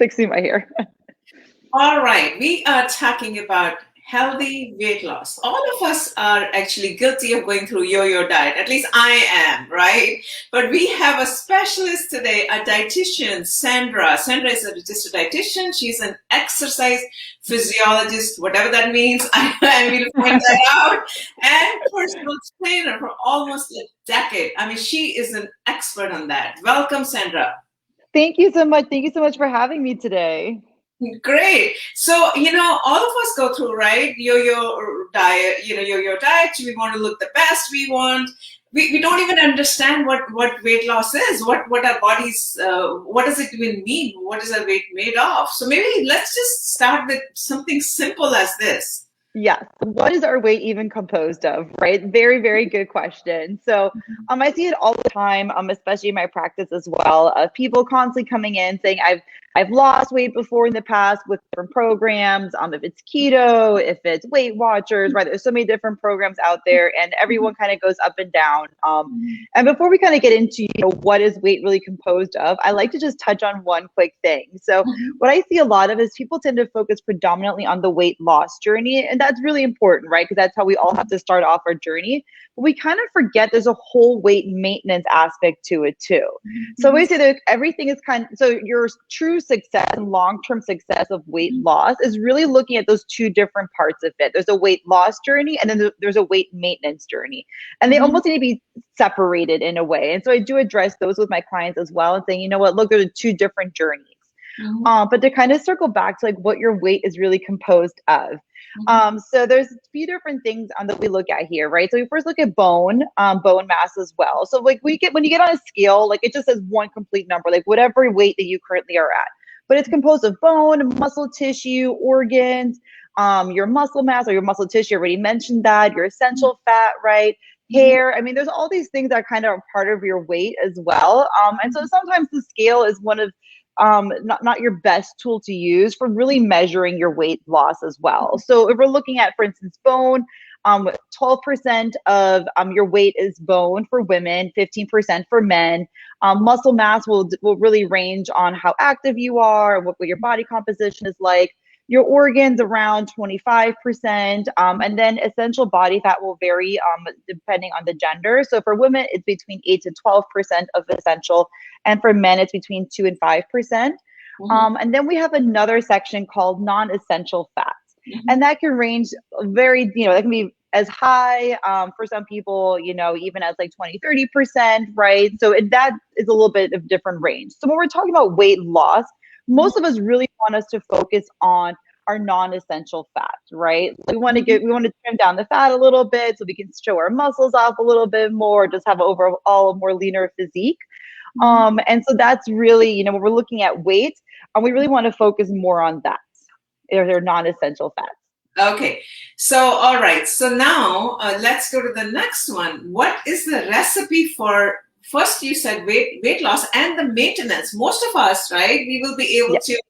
fixing my hair. All right, we are talking about healthy weight loss. All of us are actually guilty of going through yo-yo diet. At least I am, right? But we have a specialist today, a dietitian, Sandra. Sandra is just a dietitian. She's an exercise physiologist, whatever that means. I will find that out. And personal trainer for almost a decade. I mean, she is an expert on that. Welcome, Sandra. Thank you so much. Thank you so much for having me today. Great. So, all of us go through, right? Yo-yo diet, yo-yo diet. We want to look the best we want. We don't even understand what weight loss is, what our bodies, what does it even mean? What is our weight made of? So maybe let's just start with something simple as this. Yes. What is our weight even composed of, right? Very, very good question. So I see it all the time, especially in my practice as well, of people constantly coming in saying, I've lost weight before in the past with different programs, if it's keto, if it's Weight Watchers, right? There's so many different programs out there and everyone kind of goes up and down. And before we kind of get into, what is weight really composed of, I like to just touch on one quick thing. So what I see a lot of is people tend to focus predominantly on the weight loss journey. And that's really important, right? Because that's how we all have to start off our journey. But we kind of forget there's a whole weight maintenance aspect to it too. So we say that everything is so your true success and long-term success of weight loss is really looking at those two different parts of it. There's a weight loss journey and then there's a weight maintenance journey. And they almost need to be separated in a way. And so I do address those with my clients as well and saying, you know what, look, there's two different journeys. But to kind of circle back to like what your weight is really composed of. So there's a few different things that we look at here, right? So we first look at bone mass as well. So like when you get on a scale, like it just says one complete number, like whatever weight that you currently are at. But it's composed of bone, muscle tissue, organs, your muscle mass or your muscle tissue. I already mentioned that, your essential fat, right? Hair. I mean, there's all these things that kind of are part of your weight as well. And so sometimes the scale is one of not your best tool to use for really measuring your weight loss as well. So if we're looking at, for instance, bone, 12% of your weight is bone for women, 15% for men. Muscle mass will really range on how active you are, what your body composition is like. Your organs around 25%, and then essential body fat will vary depending on the gender. So for women, it's between 8 to 12% of essential, and for men, it's between 2 and 5%. And then we have another section called non-essential fats, and that can range very, that can be as high for some people, even as like 20-30%, right? So that is a little bit of different range. So when we're talking about weight loss, most of us really want us to focus on our non-essential fats, right? We want to trim down the fat a little bit so we can show our muscles off a little bit more, just have overall a more leaner physique. And so that's really, when we're looking at weight, we really want to focus more on that. They're non-essential fats. Okay. So, all right. So now let's go to the next one. What is the recipe for, first you said weight loss and the maintenance? Most of us, right, we will be able to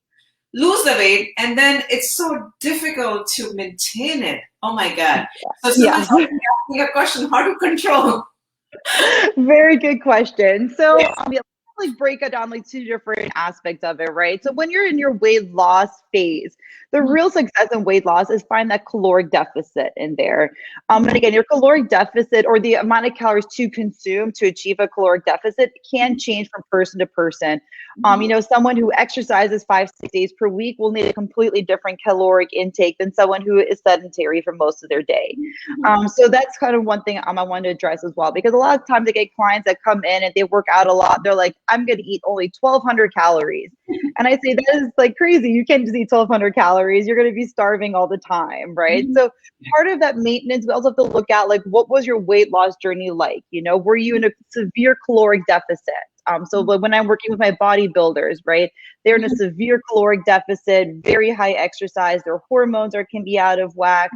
lose the weight and then it's so difficult to maintain it. Oh my God. So someone's asking a question, how to control? Very good question. So let's break it down like two different aspects of it, right? So when you're in your weight loss phase, the real success in weight loss is find that caloric deficit in there. And again, your caloric deficit or the amount of calories to consume to achieve a caloric deficit can change from person to person. Someone who exercises 5-6 days per week will need a completely different caloric intake than someone who is sedentary for most of their day. So that's kind of one thing I want to address as well, because a lot of times I get clients that come in and they work out a lot. They're like, I'm going to eat only 1,200 calories. And I say, that is like crazy. You can't just eat 1,200 calories. You're going to be starving all the time, right? So part of that maintenance, we also have to look at like, what was your weight loss journey like? Were you in a severe caloric deficit? So when I'm working with my bodybuilders, right, they're in a severe caloric deficit, very high exercise, their hormones can be out of whack,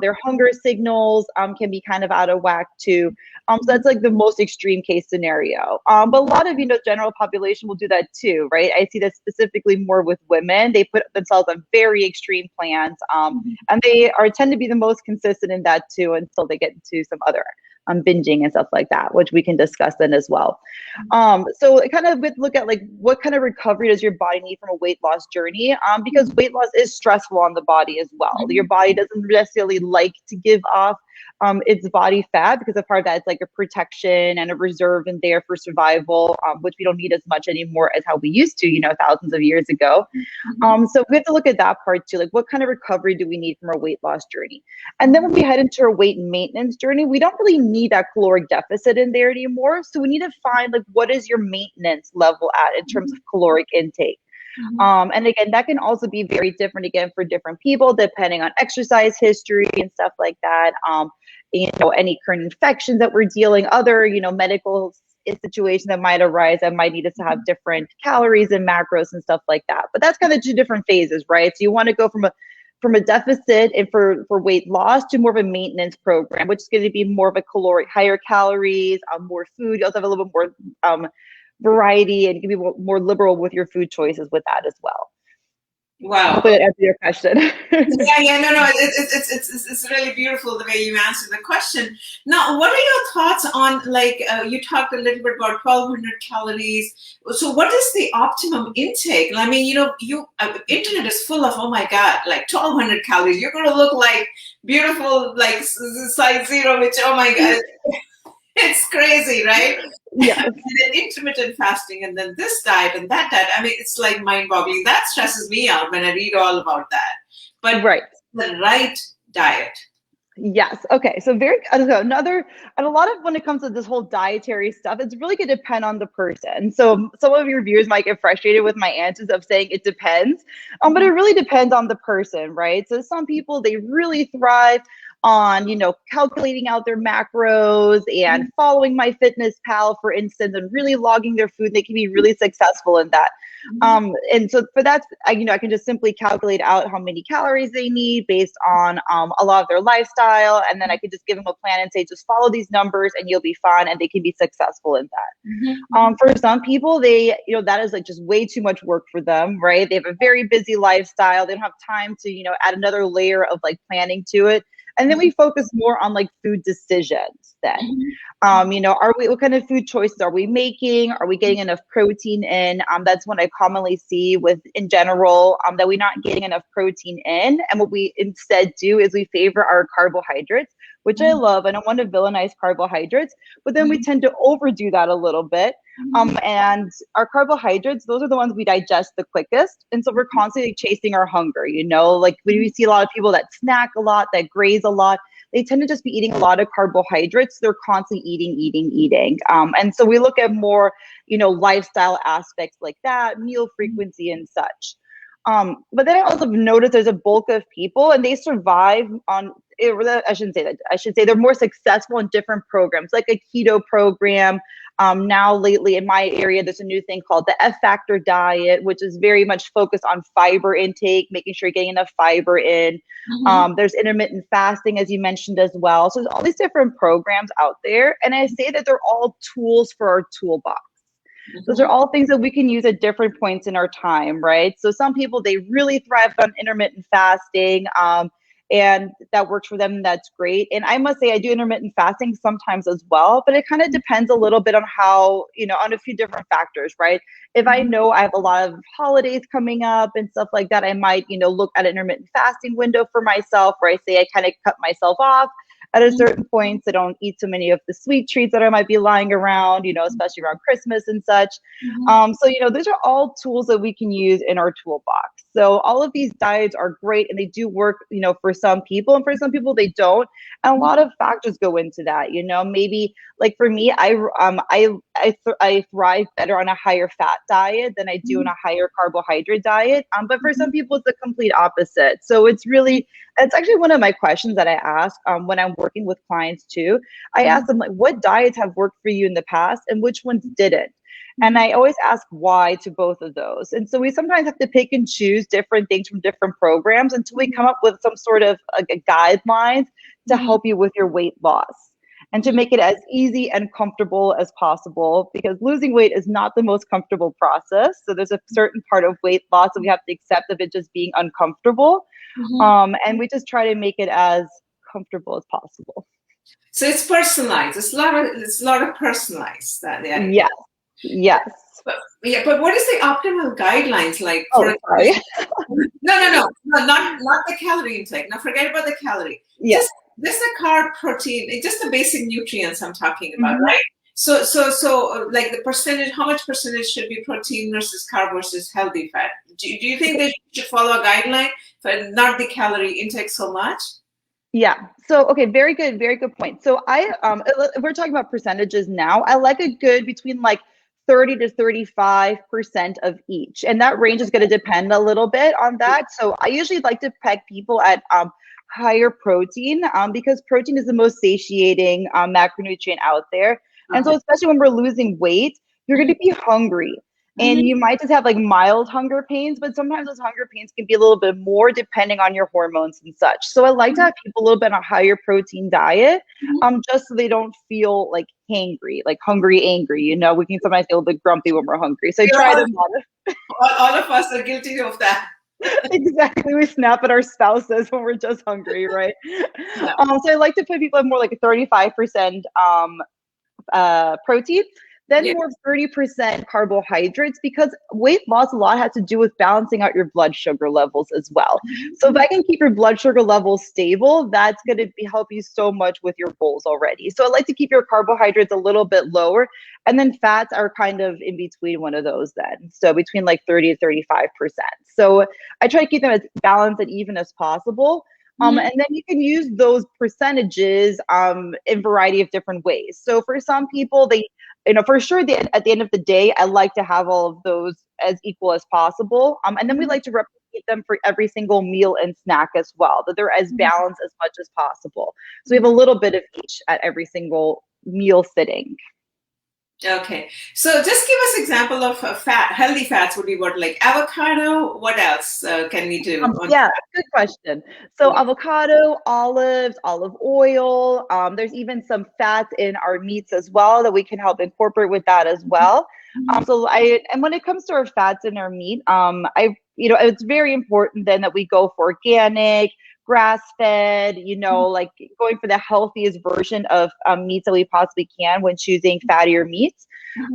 their hunger signals can be kind of out of whack too. So that's like the most extreme case scenario. But a lot of, general population will do that too, right? I see that specifically more with women. They put themselves on very extreme plans, and they tend to be the most consistent in that too until they get into some other binging and stuff like that, which we can discuss then as well. So it kind of would look at like what kind of recovery does your body need from a weight loss journey? Because weight loss is stressful on the body as well. Your body doesn't necessarily like to give off its body fat, because a part of that is like a protection and a reserve in there for survival, which we don't need as much anymore as how we used to, thousands of years ago. So we have to look at that part too, like what kind of recovery do we need from our weight loss journey? And then when we head into our weight maintenance journey, we don't really need that caloric deficit in there anymore. So we need to find like what is your maintenance level at in terms of caloric intake. And again, that can also be very different again for different people, depending on exercise history and stuff like that. Any current infections that we're dealing, other, medical situation that might arise that might need us to have different calories and macros and stuff like that. But that's kind of two different phases, right? So you want to go from a deficit and for weight loss to more of a maintenance program, which is going to be more of a higher calories, more food. You also have a little bit more variety, and you can be more liberal with your food choices with that as well. Wow. Hopefully that answers your question. No. It's really beautiful the way you answered the question. Now, what are your thoughts on, like, you talked a little bit about 1,200 calories. So what is the optimum intake? I mean, internet is full of, oh my God, like 1,200 calories. You're going to look like beautiful, like size 0, which, oh my God. It's crazy, right? Yeah. And then intermittent fasting, and then this diet and that diet. I mean, it's like mind-boggling. That stresses me out when I read all about that. But the right diet. Yes. Okay. So and a lot of when it comes to this whole dietary stuff, it's really going to depend on the person. So some of your viewers might get frustrated with my answers of saying it depends, but it really depends on the person, right? So some people, they really thrive on, calculating out their macros and following MyFitnessPal, for instance, and really logging their food. They can be really successful in that. And so for that, I can just simply calculate out how many calories they need based on a lot of their lifestyle. And then I could just give them a plan and say, just follow these numbers and you'll be fine. And they can be successful in that. For some people, that is like just way too much work for them, right? They have a very busy lifestyle. They don't have time to, add another layer of like planning to it. And then we focus more on like food decisions then. What kind of food choices are we making? Are we getting enough protein in? That's what I commonly see in general, that we're not getting enough protein in. And what we instead do is we favor our carbohydrates, which I love. I don't want to villainize carbohydrates, but then we tend to overdo that a little bit. And our carbohydrates, those are the ones we digest the quickest. And so we're constantly chasing our hunger, like when we see a lot of people that snack a lot, that graze a lot, they tend to just be eating a lot of carbohydrates. They're constantly eating. And so we look at more, lifestyle aspects like that, meal frequency and such. But then I also noticed there's a bulk of people and they survive on, I shouldn't say that. I should say they're more successful in different programs, like a keto program. Now lately in my area, there's a new thing called the F Factor diet, which is very much focused on fiber intake, making sure you're getting enough fiber in. There's intermittent fasting, as you mentioned as well. So there's all these different programs out there. And I say that they're all tools for our toolbox. Those are all things that we can use at different points in our time, right? So some people, they really thrive on intermittent fasting, and that works for them. That's great. And I must say, I do intermittent fasting sometimes as well, but it kind of depends a little bit on how, on a few different factors, right? If I know I have a lot of holidays coming up and stuff like that, I might, look at an intermittent fasting window for myself, where I say I kind of cut myself off at a certain point, so don't eat so many of the sweet treats that I might be lying around, especially around Christmas and such. So, those are all tools that we can use in our toolbox. So all of these diets are great and they do work, for some people, and for some people they don't. And a lot of factors go into that, maybe like for me, I thrive better on a higher fat diet than I do on a higher carbohydrate diet. But for some people, it's the complete opposite. So it's actually one of my questions that I ask when I'm working with clients too. I ask them, like, what diets have worked for you in the past and which ones didn't? And I always ask why to both of those. And so we sometimes have to pick and choose different things from different programs until we come up with some sort of a guidelines to help you with your weight loss and to make it as easy and comfortable as possible, because losing weight is not the most comfortable process. So there's a certain part of weight loss that we have to accept of it just being uncomfortable. And we just try to make it as comfortable as possible. So it's personalized. It's a lot of personalized. Yeah. Yes, yes. But, yeah, but what is the optimal guidelines like Oh, for? sorry. No, not the calorie intake. Now forget about the calorie. Yeah. Just the carb, protein, just the basic nutrients I'm talking about, Mhm. right? So, like the percentage, how much percentage should be protein versus carb versus healthy fat? Do you think they should follow a guideline for not the calorie intake so much? Yeah. So, okay, very good point. So if we're talking about percentages now. I like a good between like 30 to 35% of each. And that range is going to depend a little bit on that. So I usually like to peg people at higher protein because protein is the most satiating macronutrient out there. And so Okay. especially when we're losing weight, you're going to be hungry. And you might just have like mild hunger pains, but sometimes those hunger pains can be a little bit more depending on your hormones and such. So I like to have people a little bit on a higher protein diet, just so they don't feel like hangry, like hungry, angry. We can sometimes feel a bit grumpy when we're hungry. So I We're try all, to monitor. all of us are guilty of that. Exactly. We snap at our spouses when we're just hungry, right? Yeah. So I like to put people at more like a 35% protein, then Yeah. more 30% carbohydrates, because weight loss a lot has to do with balancing out your blood sugar levels as well. So if I can keep your blood sugar levels stable, that's going to help you so much with your goals already. So I like to keep your carbohydrates a little bit lower, and then fats are kind of in between one of those then. So between like 30 to 35%. So I try to keep them as balanced and even as possible. And then you can use those percentages in a variety of different ways. So for some people, for sure, at the end of the day, I like to have all of those as equal as possible. And then we like to replicate them for every single meal and snack as well, that they're as balanced as much as possible. So we have a little bit of each at every single meal sitting. Okay. So just give us example of healthy fats would be what, like avocado? What else can we do on Yeah, good question. So yeah. avocado, olives, olive oil. There's even some fats in our meats as well that we can help incorporate with that as well. And when it comes to our fats in our meat, it's very important then that we go for organic, grass fed, like going for the healthiest version of meats that we possibly can when choosing fattier meats.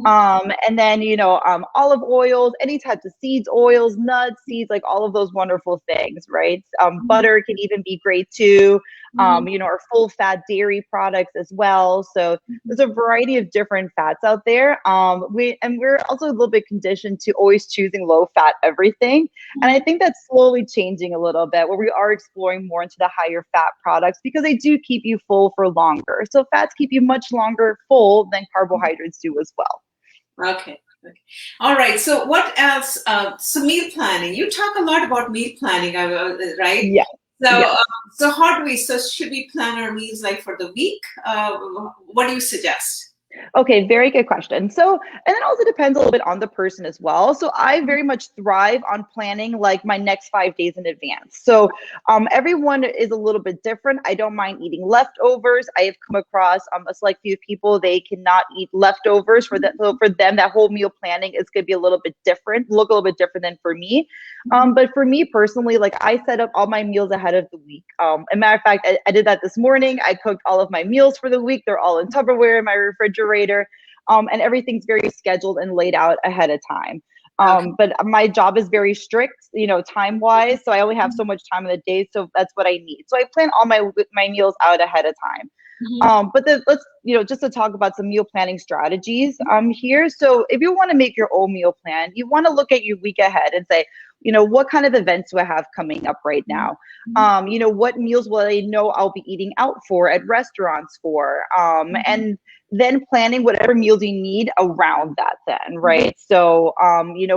And then, olive oils, any types of seeds, oils, nuts, seeds, like all of those wonderful things, right? Butter can even be great too. Our full fat dairy products as well. So there's a variety of different fats out there. We're also a little bit conditioned to always choosing low fat everything. And I think that's slowly changing a little bit, where we are exploring more into the higher fat products because they do keep you full for longer. So fats keep you much longer full than carbohydrates do as well. Okay. Okay. All right. So what else? So meal planning. You talk a lot about meal planning, right? Yes. So, Yes. so how do we? So should we plan our meals like for the week? What do you suggest? Okay, very good question. So, and it also depends a little bit on the person as well. So, I very much thrive on planning like my next 5 days in advance. So, everyone is a little bit different. I don't mind eating leftovers. I have come across a select few people, they cannot eat leftovers. For that, so for them, that whole meal planning is going to be a little bit different, look a little bit different than for me. But for me personally, like I set up all my meals ahead of the week. As a matter of fact, I did that this morning. I cooked all of my meals for the week. They're all in Tupperware in my refrigerator. And everything's very scheduled and laid out ahead of time. Okay. But my job is very strict, time wise. So I only have so much time in the day. So that's what I need. So I plan all my meals out ahead of time. But let's, just to talk about some meal planning strategies here. So if you want to make your own meal plan, you want to look at your week ahead and say, what kind of events do I have coming up right now? What meals will I know I'll be eating out for at restaurants for? And then planning whatever meals you need around that then, right? So,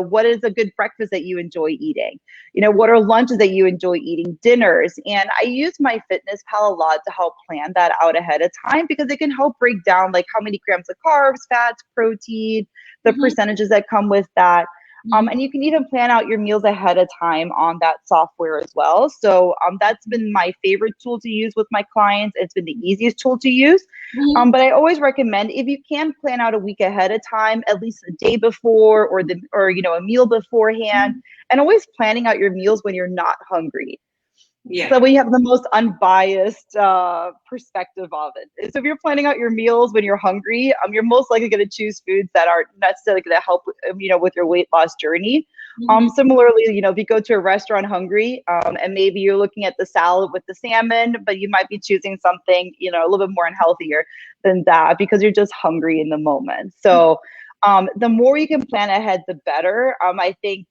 what is a good breakfast that you enjoy eating? What are lunches that you enjoy eating, dinners? And I use my fitness pal a lot to help plan that out ahead of time because it can help break down like how many grams of carbs, fats, protein, the percentages that come with that. And you can even plan out your meals ahead of time on that software as well. So that's been my favorite tool to use with my clients. It's been the easiest tool to use. But I always recommend if you can plan out a week ahead of time, at least a day before or a meal beforehand, and always planning out your meals when you're not hungry. Yeah. So we have the most unbiased perspective of it. So if you're planning out your meals when you're hungry, you're most likely going to choose foods that aren't necessarily going to help, with your weight loss journey. Mhm. Similarly, if you go to a restaurant hungry, and maybe you're looking at the salad with the salmon, but you might be choosing something, a little bit more unhealthier than that because you're just hungry in the moment. So the more you can plan ahead, the better. I think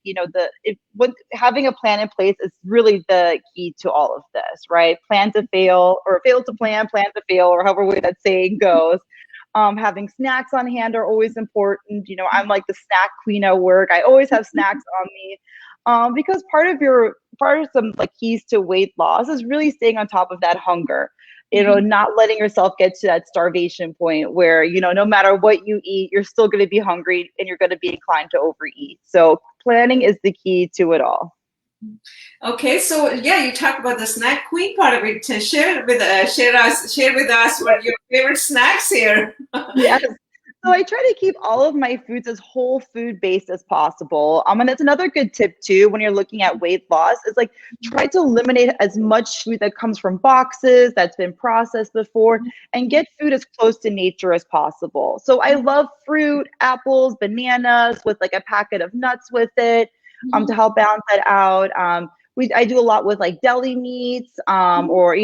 having a plan in place is really the key to all of this, right? Plan to fail, or fail to plan to fail, or however way that saying goes. Having snacks on hand are always important. I'm like the snack queen at work. I always have snacks on me, because part of some like keys to weight loss is really staying on top of that hunger. Mhm. Not letting yourself get to that starvation point where, no matter what you eat, you're still going to be hungry and you're going to be inclined to overeat. So planning is the key to it all. Okay, so yeah, you talked about the snack queen part of it. Share with us what your favorite snacks here. Yes. So I try to keep all of my foods as whole food based as possible. And that's another good tip too when you're looking at weight loss is like try to eliminate as much food that comes from boxes that's been processed before and get food as close to nature as possible. So I love fruit, apples, bananas with like a packet of nuts with it, to help balance that out. I do a lot with like deli meats, or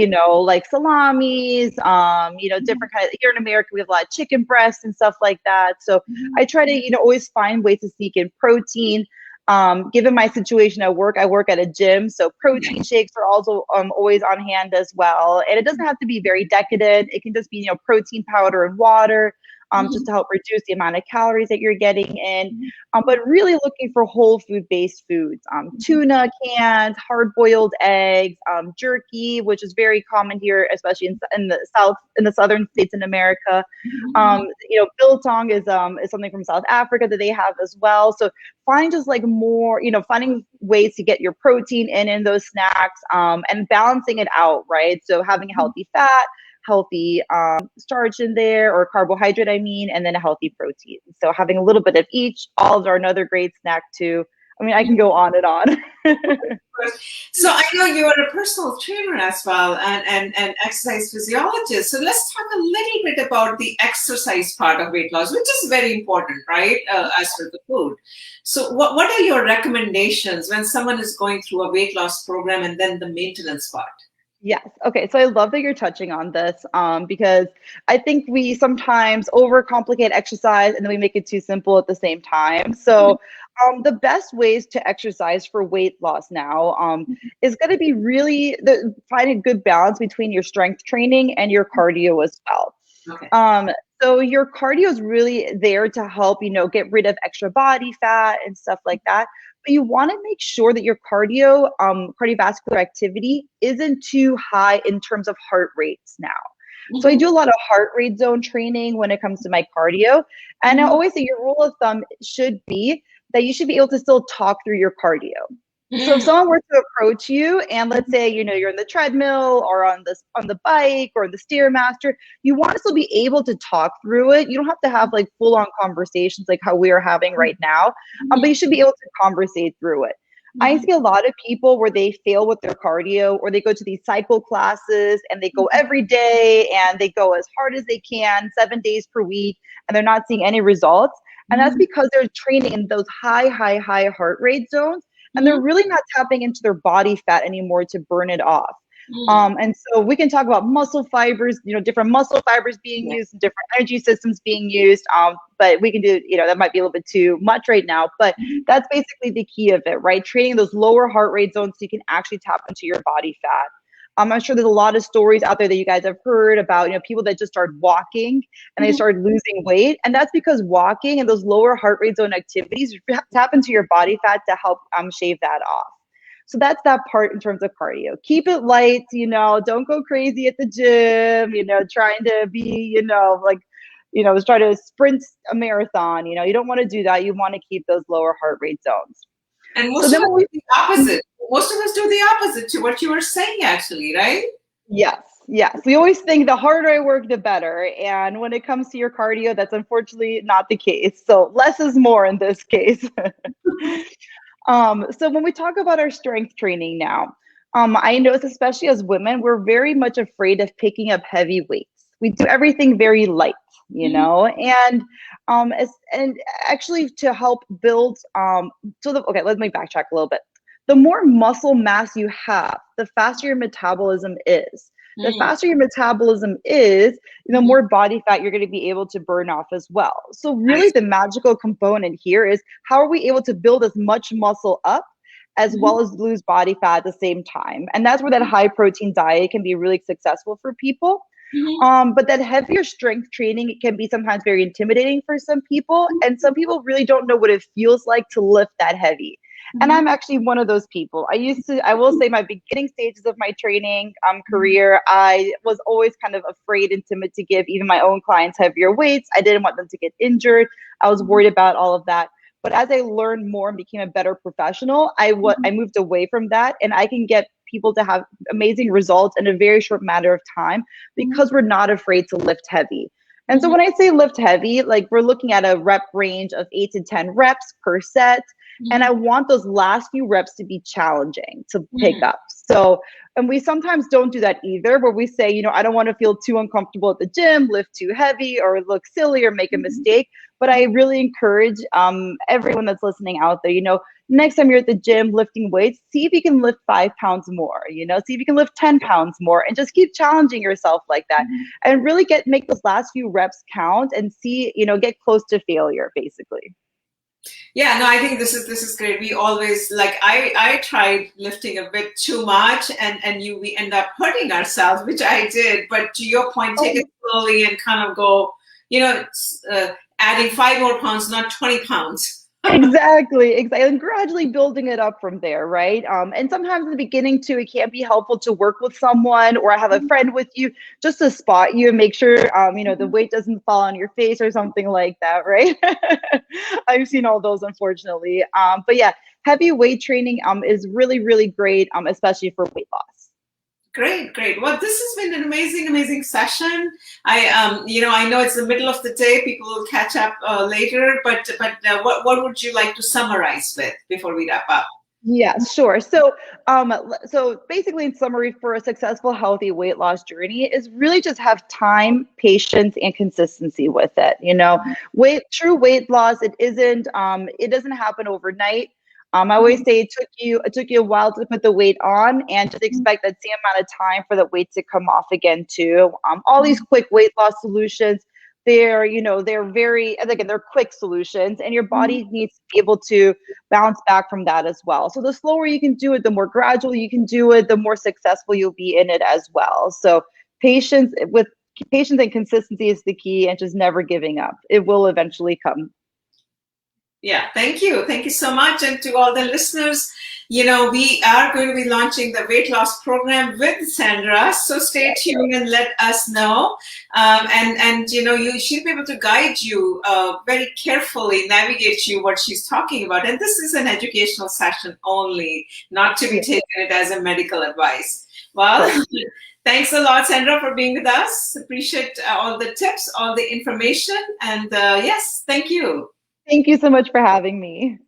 like salamis, different kind of, here in America we have a lot of chicken breasts and stuff like that. So I try to always find ways to sneak in protein. Given my situation at work, I work at a gym, so protein shakes are also always on hand as well. And it doesn't have to be very decadent. It can just be protein powder and water, just to help reduce the amount of calories that you're getting in. But really looking for whole food based foods, tuna cans, hard boiled eggs, jerky, which is very common here, especially in the southern states in America. Biltong is something from South Africa that they have as well. So find just like more, finding ways to get your protein in those snacks, and balancing it out, right? So having a healthy fat, healthy starch in there, or carbohydrate, I mean, and then a healthy protein. So having a little bit of each. Olives are another great snack too. I mean, I can go on and on. So I know you are a personal trainer as well, and exercise physiologist. So let's talk a little bit about the exercise part of weight loss, which is very important, right? As for the food. So what are your recommendations when someone is going through a weight loss program and then the maintenance part? Yes. Okay. So I love that you're touching on this, because I think we sometimes overcomplicate exercise and then we make it too simple at the same time. So the best ways to exercise for weight loss now, is going to be really finding a good balance between your strength training and your cardio as well. Okay. So your cardio is really there to help, get rid of extra body fat and stuff like that. But you want to make sure that your cardiovascular activity isn't too high in terms of heart rates now. So I do a lot of heart rate zone training when it comes to my cardio. And I always say your rule of thumb should be that you should be able to still talk through your cardio. So if someone were to approach you and let's say, you're in the treadmill or on the bike or the Stairmaster, you want to still be able to talk through it. You don't have to have like full on conversations like how we are having right now, but you should be able to conversate through it. I see a lot of people where they fail with their cardio, or they go to these cycle classes and they go every day and they go as hard as they can, 7 days per week, and they're not seeing any results. And that's because they're training in those high heart rate zones. And they're really not tapping into their body fat anymore to burn it off. And so we can talk about muscle fibers, different muscle fibers being used and different energy systems being used. But we can do, that might be a little bit too much right now, but that's basically the key of it, right? Training those lower heart rate zones so you can actually tap into your body fat. I'm sure there's a lot of stories out there that you guys have heard about, people that just started walking and they started losing weight. And that's because walking and those lower heart rate zone activities tap into your body fat to help shave that off. So that's that part in terms of cardio. Keep it light, don't go crazy at the gym, trying to be, try to sprint a marathon. You don't want to do that. You want to keep those lower heart rate zones. And So then do the opposite. Most of us do the opposite to what you were saying, actually, right? Yes. We always think the harder I work, the better. And when it comes to your cardio, that's unfortunately not the case. So less is more in this case. So when we talk about our strength training now, I notice, especially as women, we're very much afraid of picking up heavy weights. We do everything very light, Mhm. and actually to help build. Okay, let me backtrack a little bit. The more muscle mass you have, the faster your metabolism is. The Mhm. faster your metabolism is, the Mhm. more body fat you're going to be able to burn off as well. So I really, the magical component here is how are we able to build as much muscle up as see. well as lose body fat at the same time. And that's where that high protein diet can be really successful for people. Mhm. But that heavier strength training, it can be sometimes very intimidating for some people. And some people really don't know what it feels like to lift that heavy. And Mhm. I'm actually one of those people. I will say, my beginning stages of my training career, I was always kind of afraid and timid to give even my own clients heavier weights. I didn't want them to get injured. I was Mhm. worried about all of that. But as I learned more and became a better professional, I moved away from that, and I can get people to have amazing results in a very short matter of time Mhm. because we're not afraid to lift heavy. And so Mhm. when I say lift heavy, like we're looking at a rep range of 8 to 10 reps per set. And I Mhm. want those last few reps to be challenging to pick Mhm. up. So, and we sometimes don't do that either, where we say, I don't want to feel too uncomfortable at the gym, lift too heavy, or look silly or make a mistake. But I really encourage everyone that's listening out there, next time you're at the gym lifting weights, see if you can lift 5 pounds more, see if you can lift 10 pounds more, and just keep challenging yourself like that, Mhm. and really make those last few reps count and see, get close to failure, basically. Yeah, no, I think this is great. We always like I tried lifting a bit too much, and we end up hurting ourselves, which I did. But to your point, take it Oh, slowly and kind of go, you know, uh, adding 5 more pounds, not 20 pounds. exactly, and gradually building it up from there, right? And sometimes in the beginning too, it can be helpful to work with someone or have a friend with you just to spot you and make sure the weight doesn't fall on your face or something like that, right? I've seen all those, unfortunately. But yeah, heavy weight training is really, really great, especially for weight loss. Great, great. Well, this has been an amazing, amazing session. I know it's the middle of the day. People will catch up later, but what would you like to summarize with before we wrap up? Yeah, sure. So basically, in summary, for a successful, healthy weight loss journey, is really just have time, patience, and consistency with it. True weight loss, it doesn't happen overnight. I always say it took you a while to put the weight on, and just expect that same amount of time for the weight to come off again too. All these quick weight loss solutions, they're very, again, they're quick solutions, and your body needs to be able to bounce back from that as well. So the slower you can do it, the more gradual you can do it, the more successful you'll be in it as well. So patience with patience and consistency is the key, and just never giving up. It will eventually come. Yeah, thank you. Thank you so much. And to all the listeners, we are going to be launching the weight loss program with Sandra. So stay tuned and let us know. She'll be able to guide you very carefully, navigate you what she's talking about. And this is an educational session only, not to be Yeah, taken it as a medical advice. Well, correct. thanks a lot, Sandra, for being with us. Appreciate all the tips, all the information. And yes, thank you. Thank you so much for having me.